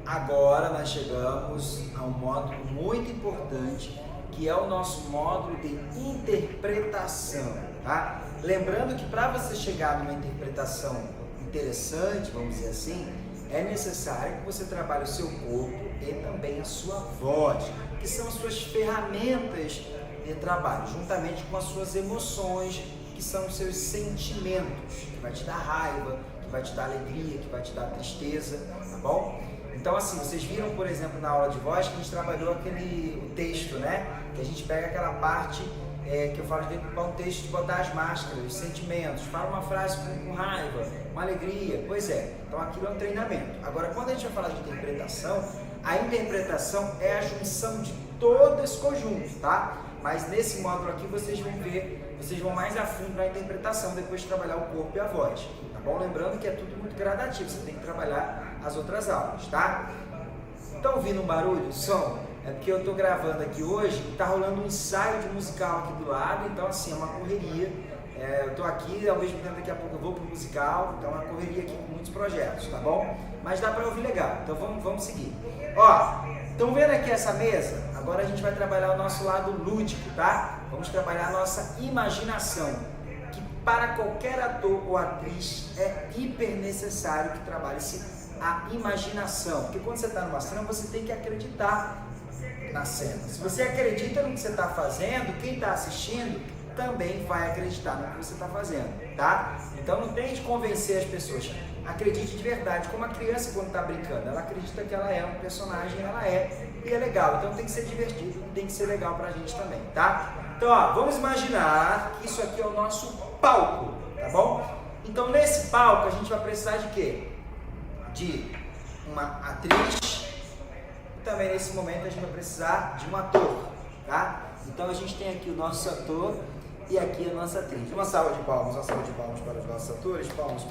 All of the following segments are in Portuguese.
Agora nós chegamos a um módulo muito importante, que é o nosso módulo de interpretação, tá? Lembrando que para você chegar numa interpretação interessante, vamos dizer assim, é necessário que você trabalhe o seu corpo e também a sua voz, que são as suas ferramentas de trabalho, juntamente com as suas emoções, que são os seus sentimentos, que vai te dar raiva, que vai te dar alegria, que vai te dar tristeza, tá bom? Então assim, vocês viram, por exemplo, na aula de voz que a gente trabalhou o texto, né? Que a gente pega aquela parte que eu falo de decupar um texto, de botar as máscaras, os sentimentos, fala uma frase com raiva, uma alegria, pois é. Então aquilo é um treinamento. Agora, quando a gente vai falar de interpretação, a interpretação é a junção de todo esse conjunto, tá? Mas nesse módulo aqui vocês vão ver, vocês vão mais a fundo na interpretação, depois de trabalhar o corpo e a voz, tá bom? Lembrando que é tudo muito gradativo, você tem que trabalhar as outras aulas, tá? Estão ouvindo um barulho, som? É porque eu estou gravando aqui hoje e está rolando um ensaio de musical aqui do lado, então assim, é uma correria. Eu estou aqui, ao mesmo tempo daqui a pouco eu vou para o musical, então é uma correria aqui com muitos projetos, tá bom? Mas dá para ouvir legal, então vamos seguir. Ó, estão vendo aqui essa mesa? Agora a gente vai trabalhar o nosso lado lúdico, tá? Vamos trabalhar a nossa imaginação, que para qualquer ator ou atriz é hiper necessário que trabalhe-se a imaginação, porque quando você está numa cena você tem que acreditar na cena. Se você acredita no que você está fazendo, quem está assistindo também vai acreditar no que você está fazendo, tá? Então não tem de convencer as pessoas. Acredite de verdade, como a criança quando está brincando, ela acredita que ela é um personagem, ela é, e é legal. Então tem que ser divertido, tem que ser legal pra gente também, tá? Então, ó, vamos imaginar que isso aqui é o nosso palco, tá bom? Então nesse palco a gente vai precisar de quê? De uma atriz. Também nesse momento a gente vai precisar de um ator, tá? Então a gente tem aqui o nosso ator e aqui a nossa atriz. Uma salva de palmas para os nossos atores. Palmas.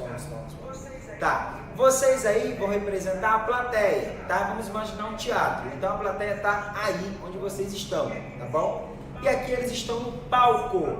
Tá, vocês aí vão representar a plateia, tá? Vamos imaginar um teatro. Então a plateia tá aí onde vocês estão, tá bom? E aqui eles estão no palco.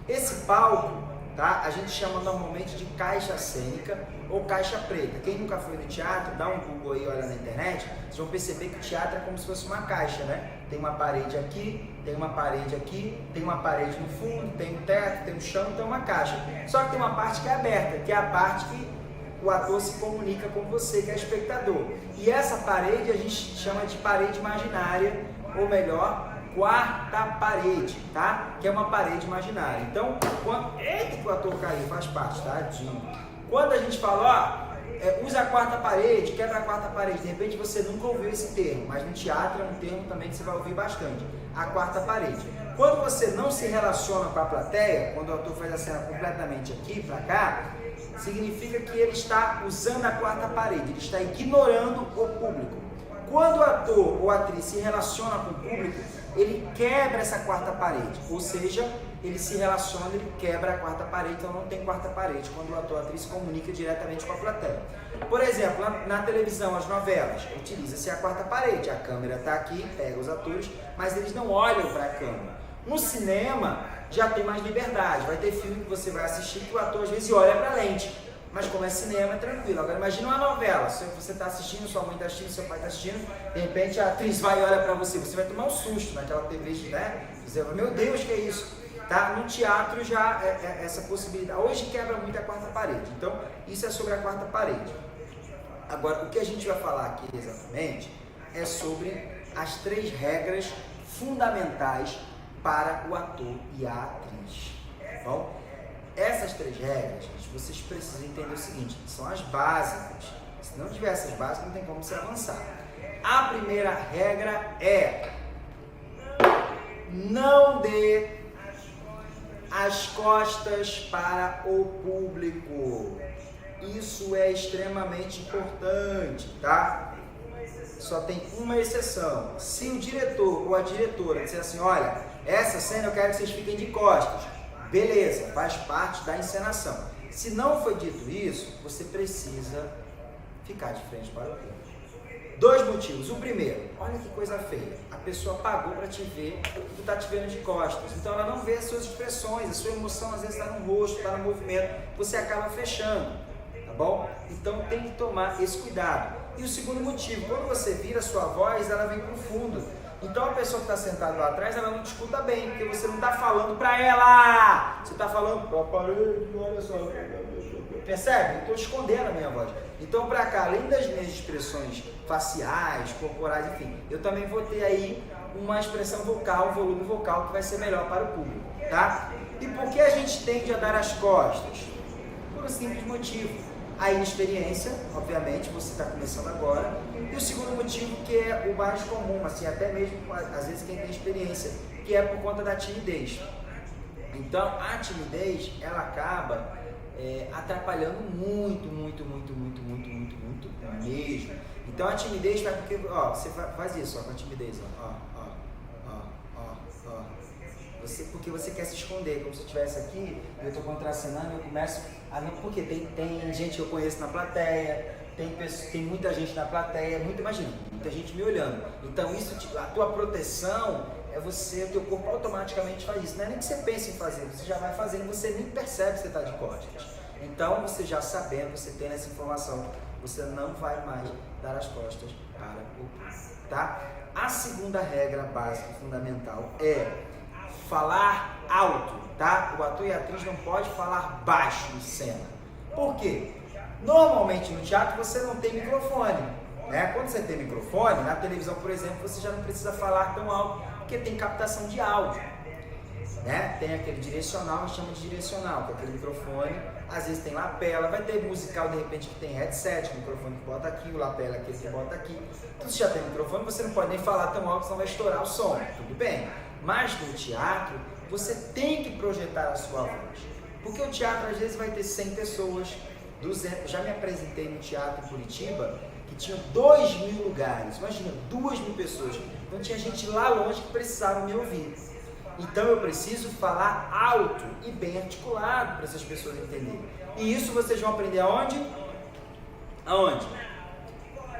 Esse palco, tá? A gente chama normalmente de caixa cênica ou caixa preta. Quem nunca foi no teatro, dá um Google aí, olha na internet, vocês vão perceber que o teatro é como se fosse uma caixa, né? Tem uma parede aqui, tem uma parede aqui, tem uma parede no fundo, tem um teto, tem um chão, tem uma caixa. Só que tem uma parte que é aberta, que é a parte que o ator se comunica com você, que é espectador. E essa parede a gente chama de parede imaginária, ou melhor, quarta parede, tá? Que é uma parede imaginária. Então, eita, que o ator caiu, faz parte, tá? Quando a gente fala, ó, usa a quarta parede, quebra a quarta parede, de repente você nunca ouviu esse termo, mas no teatro é um termo também que você vai ouvir bastante, a quarta parede. Quando você não se relaciona com a plateia, quando o ator faz a cena completamente aqui pra cá, significa que ele está usando a quarta parede, ele está ignorando o público. Quando o ator ou a atriz se relaciona com o público, ele quebra essa quarta parede, ou seja, ele se relaciona, ele quebra a quarta parede, então não tem quarta parede quando o ator ou a atriz se comunica diretamente com a plateia. Por exemplo, na televisão, as novelas, utiliza-se a quarta parede, a câmera está aqui, pega os atores, mas eles não olham para a câmera. No cinema, já tem mais liberdade, vai ter filme que você vai assistir que o ator às vezes olha para a lente, mas como é cinema é tranquilo. Agora imagina uma novela, se você está assistindo, sua mãe está assistindo, seu pai está assistindo, de repente a atriz vai e olha para você, você vai tomar um susto naquela TV, né? Você vai, meu Deus, que é isso? Tá? No teatro já é essa possibilidade. Hoje quebra muito a quarta parede. Então, isso é sobre a quarta parede. Agora, o que a gente vai falar aqui exatamente é sobre as 3 regras fundamentais para o ator e a atriz. Tá bom? Essas 3 regras, vocês precisam entender o seguinte, são as básicas. Se não tiver essas básicas, não tem como você avançar. A primeira regra é: não dê as costas para o público. Isso é extremamente importante, tá? Só tem uma exceção. Se o diretor ou a diretora disser assim, olha, essa cena eu quero que vocês fiquem de costas, beleza, faz parte da encenação. Se não foi dito isso, você precisa ficar de frente para o público. 2 motivos. O primeiro, olha que coisa feia. A pessoa pagou para te ver e tu tá te vendo de costas. Então ela não vê as suas expressões, a sua emoção às vezes está no rosto, está no movimento. Você acaba fechando, tá bom? Então tem que tomar esse cuidado. E o segundo motivo, quando você vira a sua voz, ela vem para o fundo. Então a pessoa que está sentada lá atrás, ela não te escuta bem, porque você não está falando para ela. Você está falando para a parede, olha só. Percebe? Eu estou escondendo a minha voz. Então, para cá, além das minhas expressões faciais, corporais, enfim, eu também vou ter aí uma expressão vocal, um volume vocal que vai ser melhor para o público, tá? E por que a gente tende a dar as costas? Por um simples motivo. A inexperiência, obviamente, você está começando agora. E o segundo motivo, que é o mais comum, assim, até mesmo, às vezes, quem tem experiência, que é por conta da timidez. Então, a timidez, ela acaba atrapalhando muito mesmo. Então a timidez vai porque, ó, você faz isso, ó, com a timidez, ó. Porque você quer se esconder, como se eu estivesse aqui, eu estou contracenando, eu começo a não, porque tem gente que eu conheço na plateia, tem muita gente na plateia, imagina, muita gente me olhando. Então isso, a tua proteção é você, o teu corpo automaticamente faz isso. Não é nem que você pense em fazer, você já vai fazendo, você nem percebe que você está de costas. Então você já sabendo, você tendo essa informação, você não vai mais dar as costas para o público, tá? A segunda regra básica fundamental é falar alto, tá? O ator e a atriz não pode falar baixo em cena. Por quê? Normalmente no teatro você não tem microfone, né? Quando você tem microfone, na televisão, por exemplo, você já não precisa falar tão alto, porque tem captação de áudio, né? Tem aquele direcional, a gente chama de direcional, que é aquele microfone, às vezes tem lapela, vai ter musical de repente que tem headset, o microfone que bota aqui, o lapela aquele que bota aqui. Então se já tem microfone, você não pode nem falar tão alto, senão vai estourar o som, tudo bem. Mas no teatro, você tem que projetar a sua voz, porque o teatro às vezes vai ter 100 pessoas, 200, já me apresentei no teatro em Curitiba, que tinha 2.000 lugares, imagina, 2.000 pessoas, então tinha gente lá longe que precisava me ouvir. Então eu preciso falar alto e bem articulado para essas pessoas entenderem. E isso vocês vão aprender aonde? Aonde?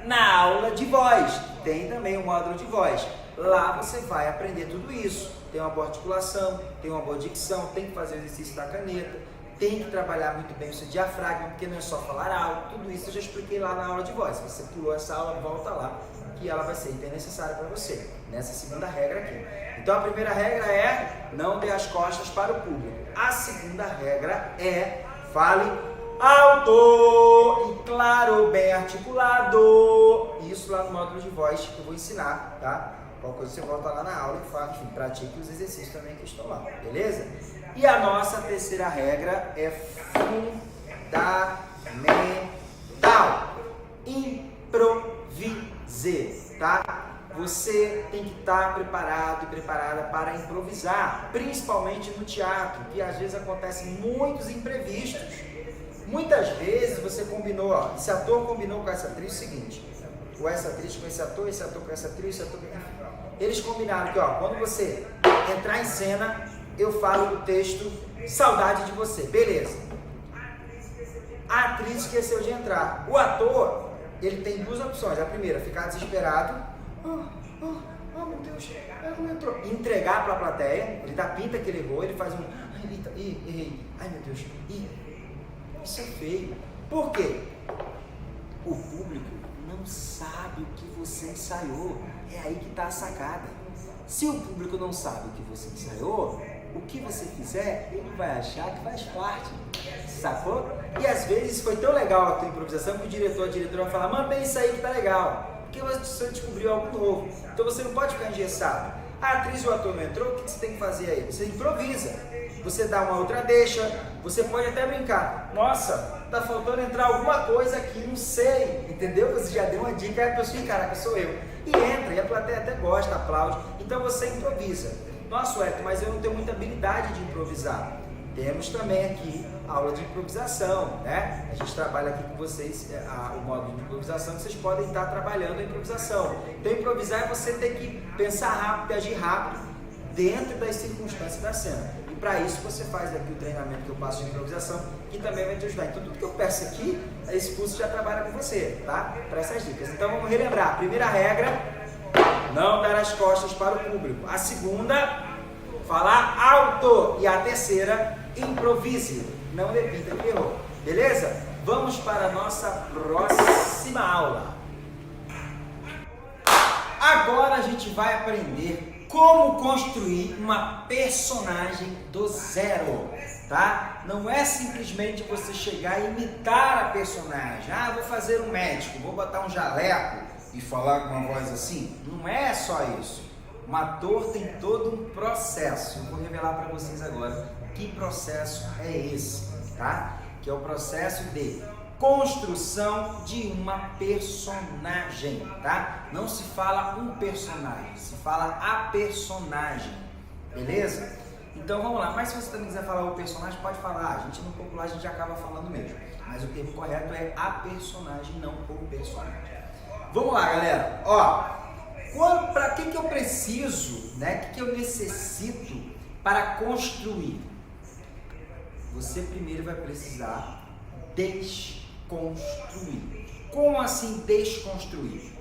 Na aula de voz. Tem também um módulo de voz. Lá você vai aprender tudo isso. Tem uma boa articulação, tem uma boa dicção, tem que fazer o exercício da caneta, tem que trabalhar muito bem o seu diafragma, porque não é só falar alto. Tudo isso eu já expliquei lá na aula de voz. Se você pulou essa aula, volta lá, que ela vai ser hiper necessária para você, nessa segunda regra aqui. Então a primeira regra é não dê as costas para o público. A segunda regra é fale alto e claro, bem articulado. Isso lá no módulo de voz que eu vou ensinar, tá? Qualquer coisa você volta lá na aula e fala, enfim, pratique os exercícios também que estão lá, beleza? E a nossa terceira regra é fundamental. Improvise, tá? Você tem que estar preparado e preparada para improvisar, principalmente no teatro, que às vezes acontecem muitos imprevistos. Muitas vezes você combinou, ó, esse ator combinou com essa atriz o seguinte, ou essa atriz com esse ator com essa atriz, esse ator com... Eles combinaram que, ó, quando você entrar em cena, eu falo do texto Saudade de Você, beleza. A atriz esqueceu de entrar. O ator, ele tem duas opções. A primeira, ficar desesperado. Meu Deus, ela não entrou. Entregar para a plateia, ele dá pinta que ele errou, ele faz um... Errei. Ai, meu Deus. Isso é feio. Por quê? O público não sabe o que você ensaiou. É aí que está a sacada. Se o público não sabe o que você ensaiou, o que você fizer, ele vai achar que faz parte. Sacou? E às vezes foi tão legal a tua improvisação que a diretora vai falar, manda bem isso aí que tá legal. Porque você descobriu algo novo. Então você não pode ficar engessado. A atriz ou o ator não entrou, o que você tem que fazer aí? Você improvisa. Você dá uma outra deixa. Você pode até brincar. Nossa, tá faltando entrar alguma coisa aqui, não sei. Entendeu? Você já deu uma dica, aí a pessoa, caraca, sou eu. E entra, e a plateia até gosta, aplaude. Então você improvisa. Nossa, Hector, mas eu não tenho muita habilidade de improvisar. Temos também aqui aula de improvisação, né? A gente trabalha aqui com vocês o módulo de improvisação, que vocês podem estar trabalhando a improvisação. Então, improvisar é você ter que pensar rápido e agir rápido dentro das circunstâncias da cena. E para isso você faz aqui o treinamento que eu passo de improvisação, que também vai te ajudar. Então, tudo que eu peço aqui, esse curso já trabalha com você, tá? Para essas dicas. Então, vamos relembrar. A primeira regra, não dar as costas para o público. A segunda, falar alto. E a terceira, improvise. Não repita que errou. Beleza? Vamos para a nossa próxima aula. Agora a gente vai aprender como construir uma personagem do zero, tá? Não é simplesmente você chegar e imitar a personagem. Ah, vou fazer um médico, vou botar um jaleco e falar com uma voz assim. Não é só isso. Um ator tem todo um processo. Eu vou revelar para vocês agora que processo é esse, tá? Que é o processo de construção de uma personagem, tá? Não se fala um personagem, se fala a personagem, beleza? Então vamos lá, mas se você também quiser falar o personagem, pode falar. A gente no popular a gente acaba falando mesmo, mas o termo correto é a personagem, não o personagem. Vamos lá, galera. Ó, para que eu preciso, né? O que eu necessito para construir? Você primeiro vai precisar desconstruir. Como assim desconstruir?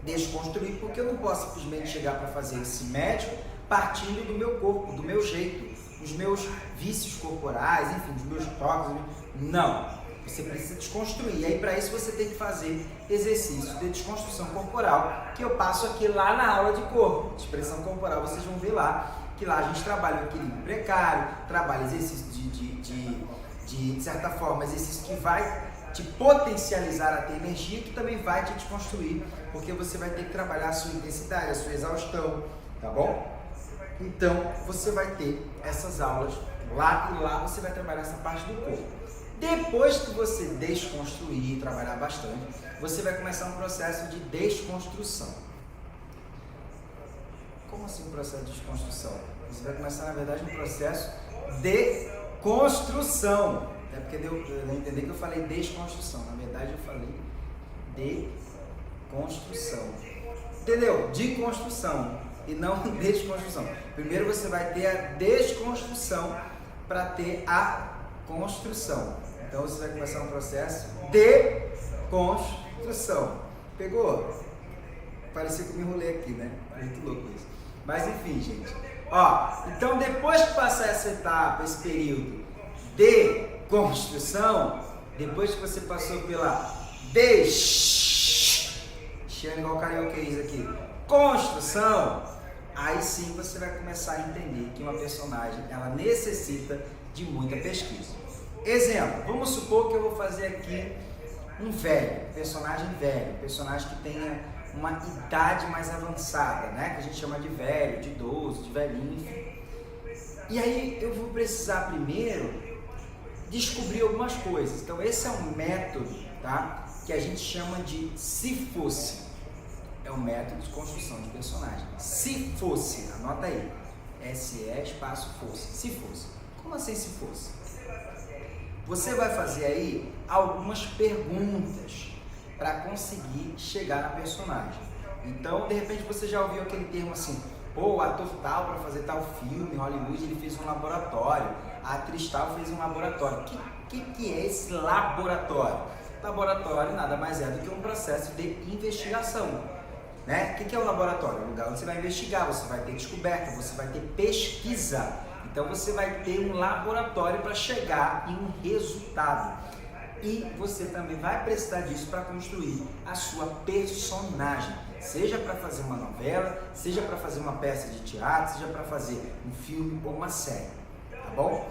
Desconstruir porque eu não posso simplesmente chegar para fazer esse médico partindo do meu corpo, do meu jeito, dos meus vícios corporais, enfim, dos meus toques. Não. Você precisa desconstruir. E aí, para isso, você tem que fazer exercícios de desconstrução corporal, que eu passo aqui lá na aula de corpo. Expressão corporal, vocês vão ver lá, que lá a gente trabalha o equilíbrio precário, trabalha exercício de certa forma, exercício que vai te potencializar a ter energia, que também vai te desconstruir, porque você vai ter que trabalhar a sua intensidade, a sua exaustão, tá bom? Então, você vai ter essas aulas lá e lá você vai trabalhar essa parte do corpo. Depois que você desconstruir e trabalhar bastante, você vai começar um processo de desconstrução. Como assim um processo de desconstrução? Você vai começar, na verdade, um processo de construção. É porque deu a entender que eu falei desconstrução. Na verdade, eu falei de construção. Entendeu? De construção e não desconstrução. Primeiro você vai ter a desconstrução para ter a construção. Então você vai começar um processo de construção. Pegou? Parecia que eu me enrolei aqui, né? Muito louco isso. Mas enfim, gente. Ó, então depois que passar essa etapa, esse período de construção, depois que você passou pela deixando igual carioquês aqui, construção, aí sim você vai começar a entender que uma personagem, ela necessita de muita pesquisa. Exemplo, vamos supor que eu vou fazer aqui um personagem que tenha uma idade mais avançada, né? Que a gente chama de velho, de idoso, de velhinho, enfim. E aí eu vou precisar primeiro descobrir algumas coisas. Então esse é um método, tá? Que a gente chama de se fosse. É um método de construção de personagem. Se fosse, anota aí. S-E espaço fosse. Se fosse. Como assim se fosse? Você vai fazer aí algumas perguntas para conseguir chegar na personagem. Então, de repente, você já ouviu aquele termo assim, pô, o ator tal para fazer tal filme, Hollywood, ele fez um laboratório, a atriz tal fez um laboratório. O que é esse laboratório? Laboratório nada mais é do que um processo de investigação. Né? O que é o laboratório? É um lugar onde você vai investigar, você vai ter descoberta, você vai ter pesquisa. Então você vai ter um laboratório para chegar em um resultado. E você também vai precisar disso para construir a sua personagem. Seja para fazer uma novela, seja para fazer uma peça de teatro, seja para fazer um filme ou uma série. Tá bom?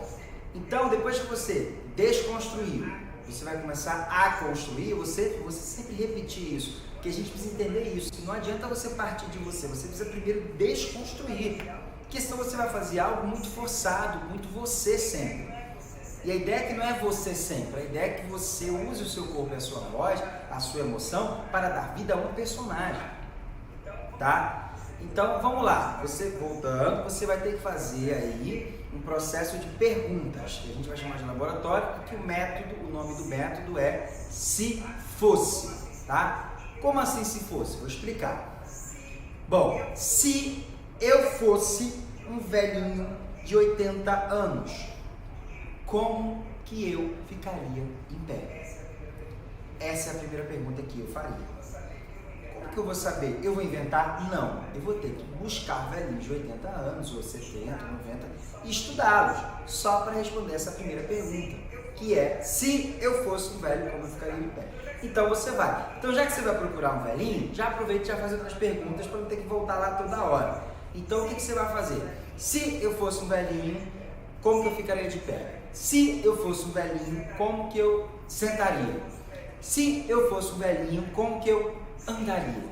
Então, depois que você desconstruiu, você vai começar a construir, você sempre repetir isso. Porque a gente precisa entender isso. Não adianta você partir de você precisa primeiro desconstruir. Porque senão você vai fazer algo muito forçado, muito você sempre. E a ideia é que não é você sempre, a ideia é que você use o seu corpo e a sua voz, a sua emoção, para dar vida a um personagem. Tá? Então vamos lá, você voltando, você vai ter que fazer aí um processo de perguntas, que a gente vai chamar de laboratório, e que o nome do método é se fosse. Tá? Como assim se fosse? Vou explicar. Bom, se eu fosse um velhinho de 80 anos, como que eu ficaria em pé? Essa é a primeira pergunta que eu faria. Como que eu vou saber? Eu vou inventar? Não. Eu vou ter que buscar velhinhos de 80 anos, ou 70, 90, e estudá-los, só para responder essa primeira pergunta. que é: se eu fosse um velho, como eu ficaria de pé? Então você vai. Então, já que você vai procurar um velhinho, já aproveita e já faz outras perguntas para não ter que voltar lá toda hora. Então, o que você vai fazer? Se eu fosse um velhinho, como que eu ficaria de pé? Se eu fosse um velhinho, como que eu sentaria? Se eu fosse um velhinho, como que eu andaria?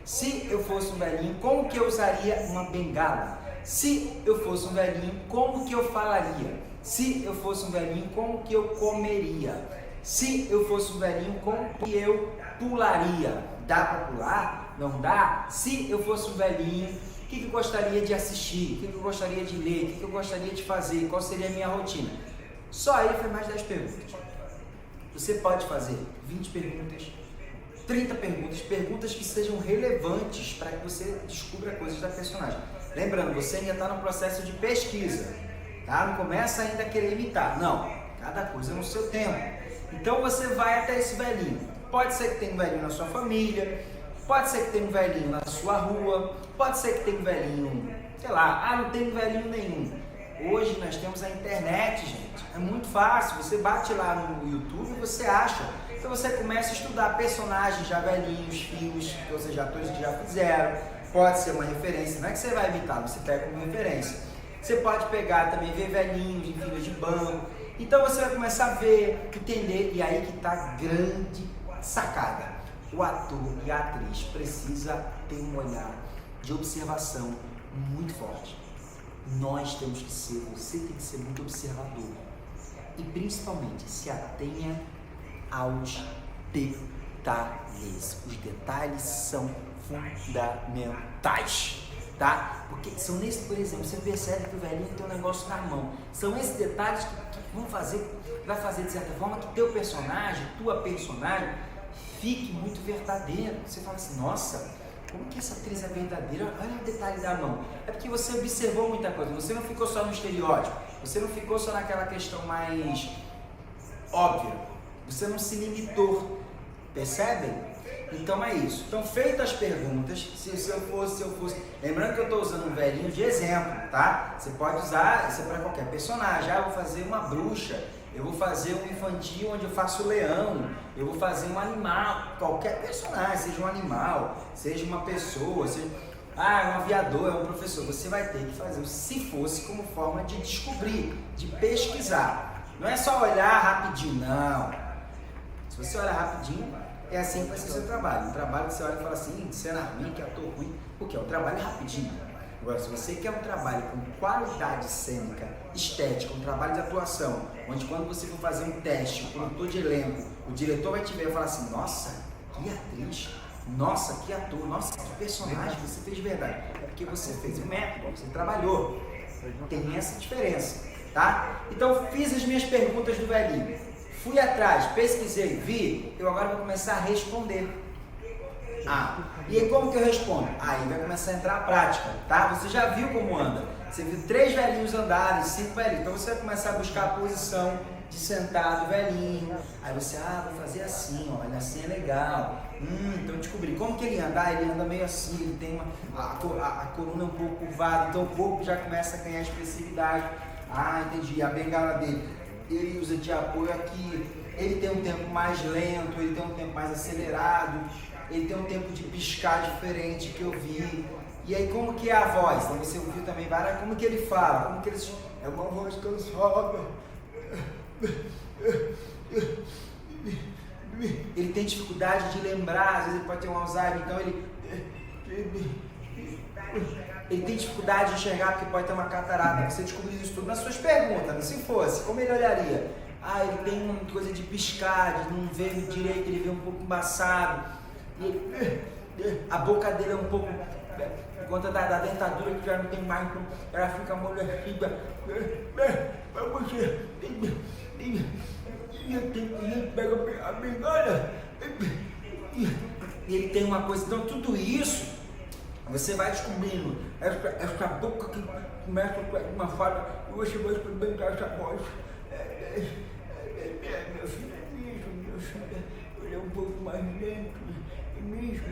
Se eu fosse um velhinho, como que eu usaria uma bengala? Se eu fosse um velhinho, como que eu falaria? Se eu fosse um velhinho, como que eu comeria? Se eu fosse um velhinho, como que eu pularia? Dá para pular? Não dá? Se eu fosse um velhinho, o que eu gostaria de assistir? O que eu gostaria de ler? O que eu gostaria de fazer? Qual seria a minha rotina? Só aí foi mais 10 perguntas. Você pode fazer 20 perguntas, 30 perguntas, perguntas que sejam relevantes para que você descubra coisas da personagem. Lembrando, você ainda está no processo de pesquisa, tá? Não começa ainda a querer imitar, não. Cada coisa no seu tempo. Então você vai até esse velhinho. Pode ser que tenha um velhinho na sua família, pode ser que tenha um velhinho na sua rua, pode ser que tenha um velhinho, sei lá, não tem velhinho nenhum. Hoje nós temos a internet, gente. É muito fácil. Você bate lá no YouTube e você acha. Então você começa a estudar personagens já velhinhos, filmes, ou seja, atores que já fizeram. Pode ser uma referência. Não é que você vai imitar, você pega como referência. Você pode pegar também, ver velhinhos em filas de banco. Então você vai começar a ver, entender, e aí que está a grande sacada. O ator e a atriz precisa ter um olhar de observação muito forte. Nós temos que ser, você tem que ser muito observador. E principalmente se atenha aos detalhes. Os detalhes são fundamentais. Tá? Porque são nesses, por exemplo, você percebe que o velhinho tem um negócio na mão. São esses detalhes que vão fazer, vai fazer de certa forma que teu personagem, tua personagem, fique muito verdadeiro. Você fala assim, nossa, como que essa atriz é verdadeira? Olha o detalhe da mão. É porque você observou muita coisa, você não ficou só no estereótipo, você não ficou só naquela questão mais óbvia, você não se limitou, percebem? Então é isso. Então, feitas as perguntas, se eu fosse, lembrando que eu estou usando um velhinho de exemplo, tá? Você pode usar isso para qualquer personagem. Eu vou fazer uma bruxa, eu vou fazer um infantil onde eu faço o leão, eu vou fazer um animal, qualquer personagem, seja um animal, seja uma pessoa, seja um aviador, é um professor. Você vai ter que fazer o se fosse como forma de descobrir, de pesquisar. Não é só olhar rapidinho, não. Se você olhar rapidinho, é assim que vai ser o seu trabalho. Um trabalho que você olha e fala assim, cena ruim, que ator ruim, porque é um trabalho rapidinho. Agora, se você quer um trabalho com qualidade cênica, estética, um trabalho de atuação, onde quando você for fazer um teste, o produtor de elenco, o diretor vai te ver e falar assim, nossa, que atriz, nossa, que ator, nossa, que personagem você fez de verdade. É porque você fez o método, você trabalhou. Tem essa diferença, tá? Então, fiz as minhas perguntas do velhinho. Fui atrás, pesquisei, vi, eu agora vou começar a responder. E aí como que eu respondo? Aí vai começar a entrar a prática, tá? Você já viu como anda. Você viu 3 velhinhos andarem, 5 velhinhos. Então você vai começar a buscar a posição de sentado velhinho. Aí você, vou fazer assim, olha, assim é legal. Então descobri como que ele anda. Ele anda meio assim, ele tem a coluna um pouco curvada, então o corpo já começa a ganhar expressividade. Entendi, a bengala dele. Ele usa de apoio aqui, ele tem um tempo mais lento, ele tem um tempo mais acelerado, ele tem um tempo de piscar diferente que eu vi. E aí como que é a voz? Então você ouviu também várias, como que ele fala, como que ele... É uma voz cansada. Ele tem dificuldade de lembrar, às vezes ele pode ter um Alzheimer, então ele tem dificuldade de enxergar porque pode ter uma catarata. Você descobriu isso tudo nas suas perguntas. Se fosse, como ele olharia? Ele tem uma coisa de piscar, de não ver direito, ele vê um pouco embaçado. A boca dele é um pouco, por conta da dentadura que já não tem mais, então ela fica amolecida. Ele pega a bengala. Ele tem uma coisa, então tudo isso você vai descobrindo essa boca que começa com uma fala e você vai experimentar essa voz. Meu filho é mesmo, ele é um pouco mais lento, é mesmo.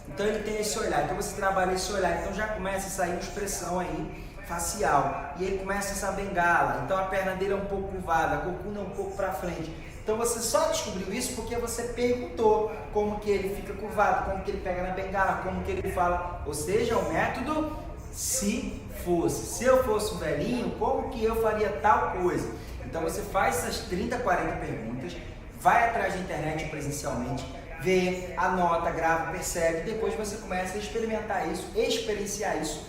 Então ele tem esse olhar, então você trabalha esse olhar, então já começa a sair uma expressão aí facial. E ele começa essa bengala, então a perna dele é um pouco curvada, a coluna é um pouco para frente. Então você só descobriu isso porque você perguntou como que ele fica curvado, como que ele pega na bengala, como que ele fala. Ou seja, o método se fosse. Se eu fosse um velhinho, como que eu faria tal coisa? Então você faz essas 30, 40 perguntas, vai atrás da internet presencialmente, vê, anota, grava, percebe, depois você começa a experimentar isso, experienciar isso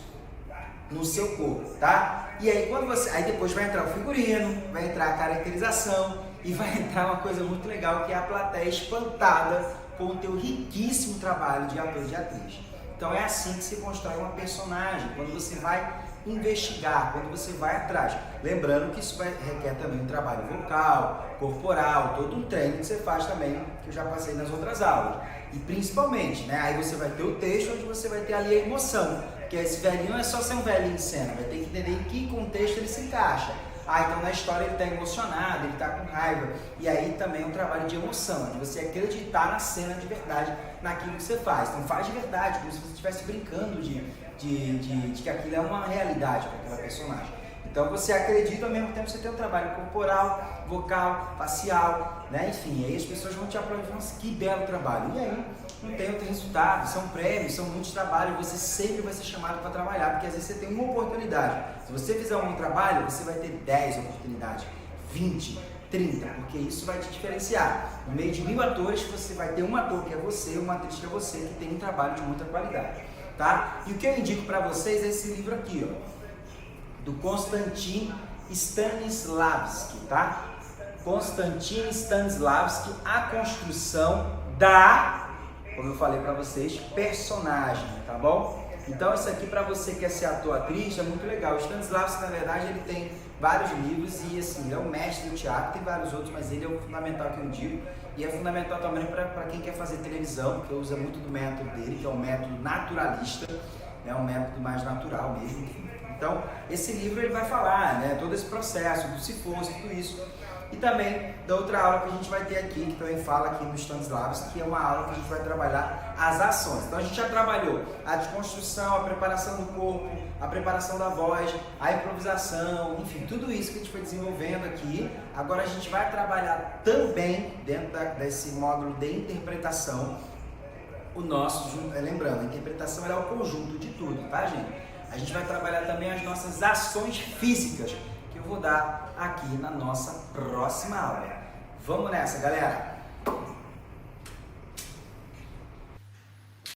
no seu corpo, tá? E aí quando você, aí depois vai entrar o figurino, vai entrar a caracterização e vai entrar uma coisa muito legal que é a plateia espantada com o teu riquíssimo trabalho de ator e de atriz. Então é assim que se constrói uma personagem, quando você vai investigar, quando você vai atrás. Lembrando que isso requer também um trabalho vocal, corporal, todo um treino que você faz também, que eu já passei nas outras aulas. E principalmente, né, aí você vai ter o texto onde você vai ter ali a emoção, porque esse velhinho não é só ser um velhinho em cena, vai ter que entender em que contexto ele se encaixa. Então na história ele está emocionado, ele está com raiva, e aí também é um trabalho de emoção, de você acreditar na cena de verdade, naquilo que você faz. Então faz de verdade, como se você estivesse brincando de que aquilo é uma realidade para aquela personagem. Então você acredita, ao mesmo tempo você tem um trabalho corporal, vocal, facial, né? Enfim, aí as pessoas vão te aplaudir, nossa, que belo trabalho. E aí não tem outro resultado, são prêmios, são muitos trabalhos, você sempre vai ser chamado para trabalhar, porque às vezes você tem uma oportunidade. Se você fizer um trabalho, você vai ter 10 oportunidades, 20, 30, porque isso vai te diferenciar. No meio de 1000 atores, você vai ter um ator que é você, uma atriz que é você, que tem um trabalho de muita qualidade, tá? E o que eu indico para vocês é esse livro aqui, ó, do Konstantin Stanislavski, tá? Konstantin Stanislavski, A Construção da, como eu falei para vocês, personagem, tá bom? Então isso aqui para você que quer ser ator, atriz, é muito legal. O Stanislavski, na verdade, ele tem vários livros e assim, ele é um mestre do teatro, tem vários outros, mas ele é o fundamental que eu digo. E é fundamental também para quem quer fazer televisão, porque usa muito do método dele, que é um método naturalista, é um método mais natural mesmo, enfim. Então, esse livro ele vai falar, né, todo esse processo, do se fosse, tudo isso. E também da outra aula que a gente vai ter aqui, que também fala aqui no Stanislavski, que é uma aula que a gente vai trabalhar as ações. Então a gente já trabalhou a desconstrução, a preparação do corpo, a preparação da voz, a improvisação, enfim, tudo isso que a gente foi desenvolvendo aqui. Agora a gente vai trabalhar também dentro desse módulo de interpretação, o nosso, lembrando, a interpretação é o conjunto de tudo, tá, gente? A gente vai trabalhar também as nossas ações físicas, que eu vou dar aqui na nossa próxima aula. Vamos nessa, galera!